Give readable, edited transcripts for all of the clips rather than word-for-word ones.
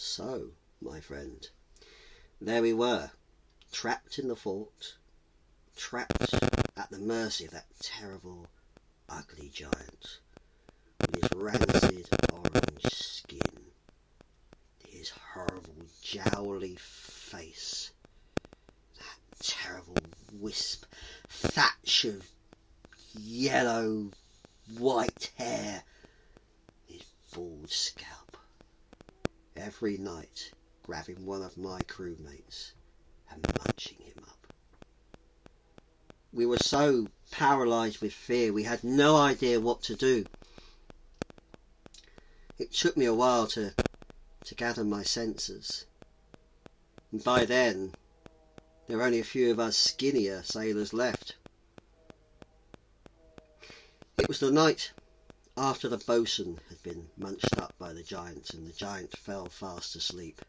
So, my friend, there we were, trapped in the fort, trapped at the mercy of that terrible, ugly giant, with his rancid orange skin, his horrible, jowly face, that terrible wisp, thatch of yellow, white hair, his bald scalp. Every night, grabbing one of my crewmates and munching him up. We were so paralysed with fear, we had no idea what to do. It took me a while to gather my senses. And by then, there were only a few of us skinnier sailors left. It was the night after the boatswain had been munched up by the giant, and the giant fell fast asleep.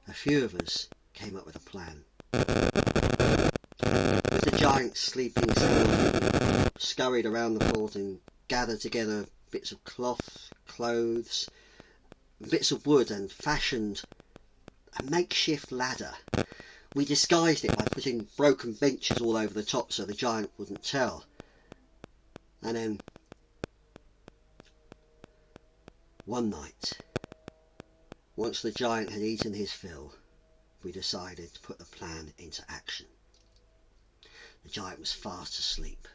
A few of us came up with a plan. With the giant sleeping soundly, we scurried around the fort and gathered together bits of cloth, clothes, bits of wood, and fashioned a makeshift ladder. We disguised it by putting broken benches all over the top so the giant wouldn't tell. And then one night, once the giant had eaten his fill, we decided to put the plan into action. The giant was fast asleep,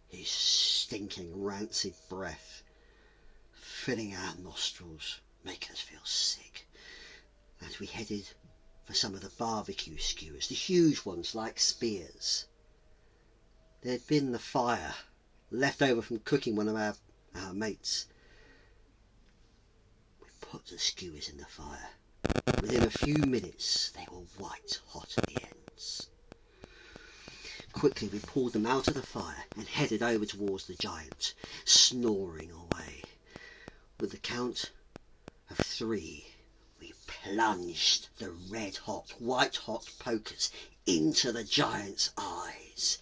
his stinking, rancid breath filling our nostrils, making us feel sick, as we headed for some of the barbecue skewers, the huge ones like spears. There'd been the fire left over from cooking one of our mates. Put the skewers in the fire. Within a few minutes, they were white hot at the ends. Quickly, we pulled them out of the fire and headed over towards the giant, snoring away. With the count of 3, we plunged the red-hot, white-hot pokers into the giant's eyes.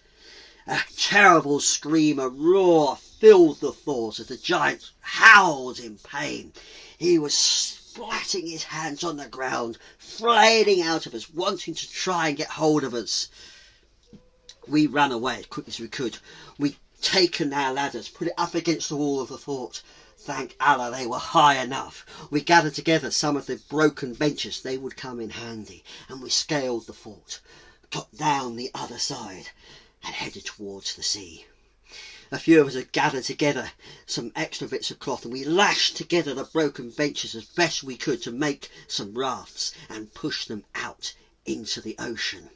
A terrible scream, a roar filled the fort as the giant howled in pain. He was splatting his hands on the ground, flailing out of us, wanting to try and get hold of us. We ran away as quick as we could. We'd taken our ladders, put it up against the wall of the fort. Thank Allah they were high enough. We gathered together some of the broken benches, they would come in handy, and we scaled the fort, got down the other side, and headed towards the sea. A few of us had gathered together some extra bits of cloth, and we lashed together the broken benches as best we could to make some rafts and push them out into the ocean.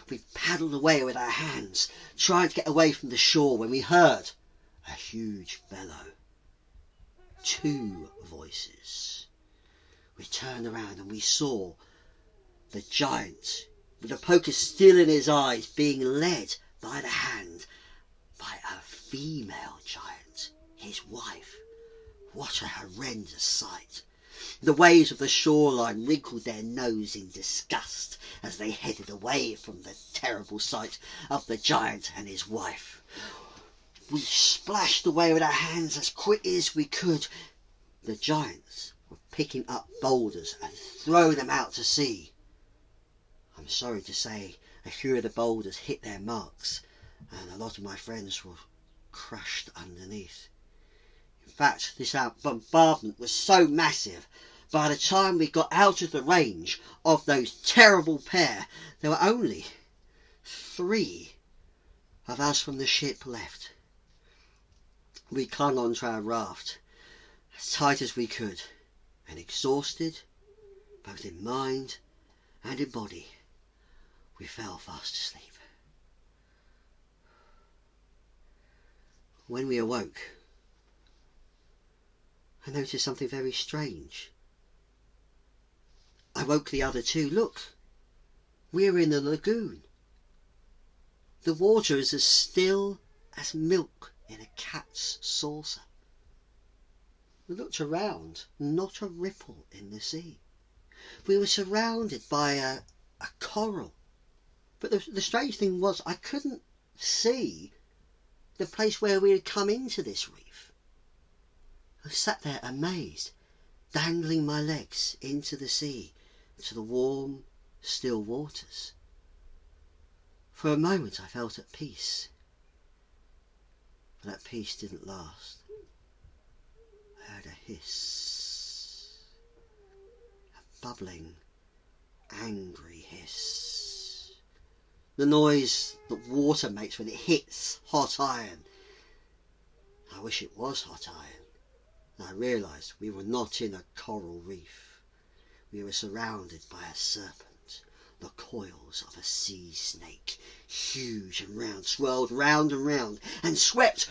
We paddled away with our hands, trying to get away from the shore, when we heard a huge bellow. 2 voices. We turned around and we saw the giant, with the poker still in his eyes, being led by the hand by a female giant, his wife. What a horrendous sight. The waves of the shoreline wrinkled their nose in disgust as they headed away from the terrible sight of the giant and his wife. We splashed away with our hands as quick as we could. The giants were picking up boulders and throwing them out to sea. I'm sorry to say a few of the boulders hit their marks, and a lot of my friends were crushed underneath. In fact, this bombardment was so massive, by the time we got out of the range of those terrible pair, there were only 3 of us from the ship left. We clung on to our raft as tight as we could, and exhausted, both in mind and in body, we fell fast asleep. When we awoke, I noticed something very strange. I woke the other 2. Look, we're in the lagoon. The water is as still as milk in a cat's saucer. We looked around, not a ripple in the sea. We were surrounded by a coral, but the strange thing was I couldn't see the place where we had come into this reef. I sat there amazed, dangling my legs into the sea, to the warm, still waters. For a moment I felt at peace, but that peace didn't last. I heard a hiss, a bubbling, angry hiss. The noise that water makes when it hits hot iron. I wish it was hot iron. I realised we were not in a coral reef. We were surrounded by a serpent, the coils of a sea snake, huge and round, swirled round and round, and swept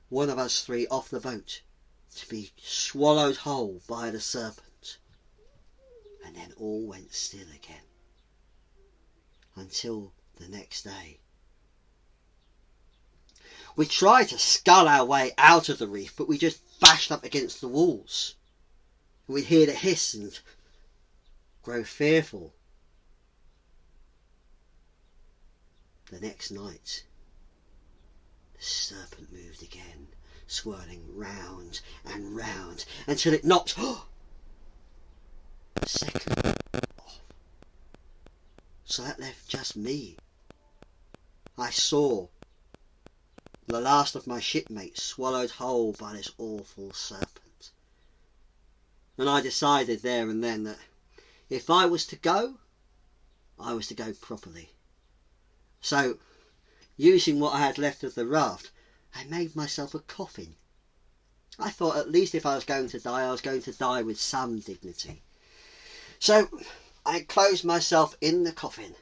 one of us three off the boat to be swallowed whole by the serpent. And then all went still again, until the next day. We tried to scull our way out of the reef, but we just bashed up against the walls. We'd hear the hiss and grow fearful. The next night, the serpent moved again, swirling round and round, until it knocked the second off. So that left just me. I saw the last of my shipmates swallowed whole by this awful serpent. And I decided there and then that if I was to go, I was to go properly. So, using what I had left of the raft, I made myself a coffin. I thought at least if I was going to die, I was going to die with some dignity. So, I enclosed myself in the coffin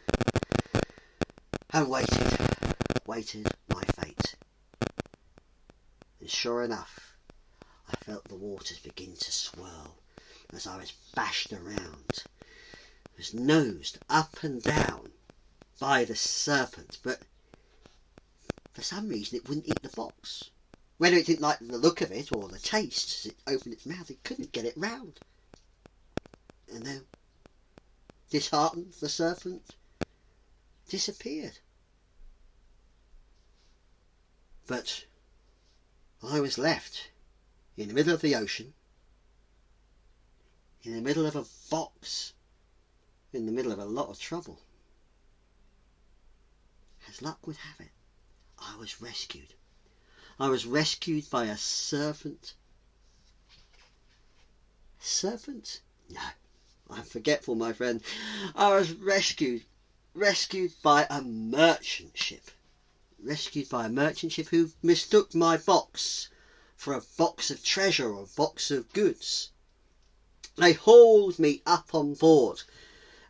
and waited my fate. And sure enough, I felt the waters begin to swirl as I was bashed around. I was nosed up and down by the serpent, but for some reason it wouldn't eat the box. Whether it didn't like the look of it or the taste as it opened its mouth, it couldn't get it round. And then, disheartened, the serpent disappeared. But I was left in the middle of the ocean, in the middle of a box, in the middle of a lot of trouble. As luck would have it, I was rescued. I was rescued by a serpent. Serpent? No, I'm forgetful, my friend. I was rescued by a merchant ship. Rescued by a merchant ship who mistook my box for a box of treasure or a box of goods. They hauled me up on board,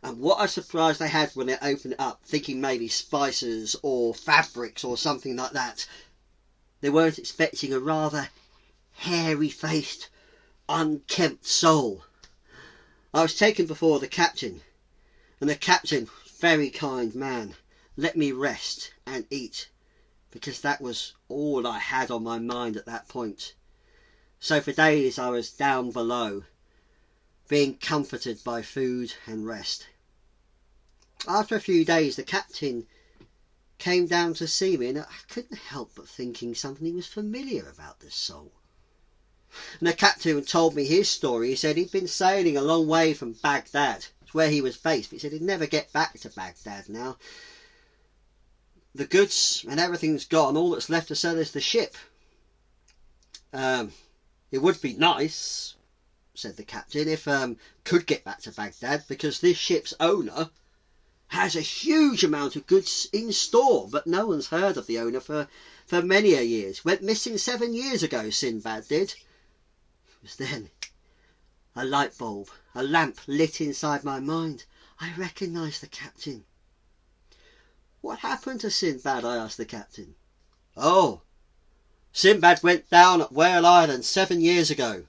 and what a surprise they had when they opened it up, thinking maybe spices or fabrics or something like that. They weren't expecting a rather hairy-faced, unkempt soul. I was taken before the captain, and the captain, very kind man, let me rest and eat, because that was all I had on my mind at that point. So for days I was down below, being comforted by food and rest. After a few days the captain came down to see me, and I couldn't help but thinking something was familiar about this soul. And the captain told me his story. He said he'd been sailing a long way from Baghdad, where he was based, but he said he'd never get back to Baghdad now. The goods and everything's gone. All that's left to sell is the ship. It would be nice, said the captain, if could get back to Baghdad, because this ship's owner has a huge amount of goods in store, but no one's heard of the owner for many a years. Went missing 7 years ago, Sinbad did. It was then a light bulb, a lamp lit inside my mind. I recognised the captain. What happened to Sinbad? I asked the captain. Oh, Sinbad went down at Whale Island 7 years ago.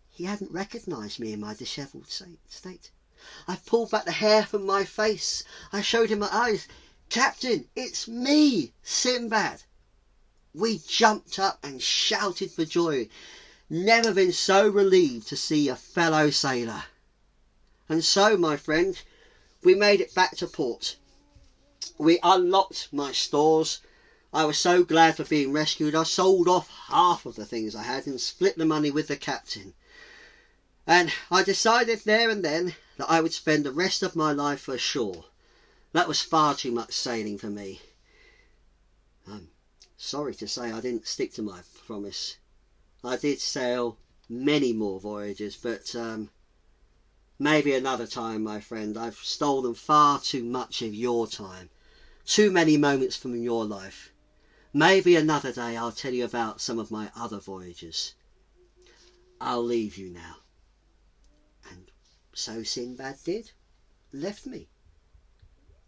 He hadn't recognised me in my dishevelled state. I pulled back the hair from my face. I showed him my eyes. Captain, it's me, Sinbad. We jumped up and shouted for joy. Never been so relieved to see a fellow sailor. And so, my friend, we made it back to port. We unlocked my stores. I was so glad for being rescued. I sold off half of the things I had and split the money with the captain. And I decided there and then that I would spend the rest of my life ashore. That was far too much sailing for me. I'm sorry to say I didn't stick to my promise. I did sail many more voyages, but maybe another time, my friend. I've stolen far too much of your time. Too many moments from your life. Maybe another day I'll tell you about some of my other voyages. I'll leave you now. And so Sinbad did. Left me.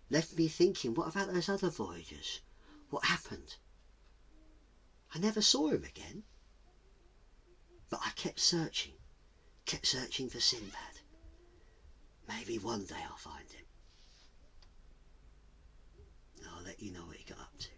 Left me thinking, what about those other voyages? What happened? I never saw him again. But I kept searching for Sinbad. Maybe one day I'll find him. I'll let you know what he got up to.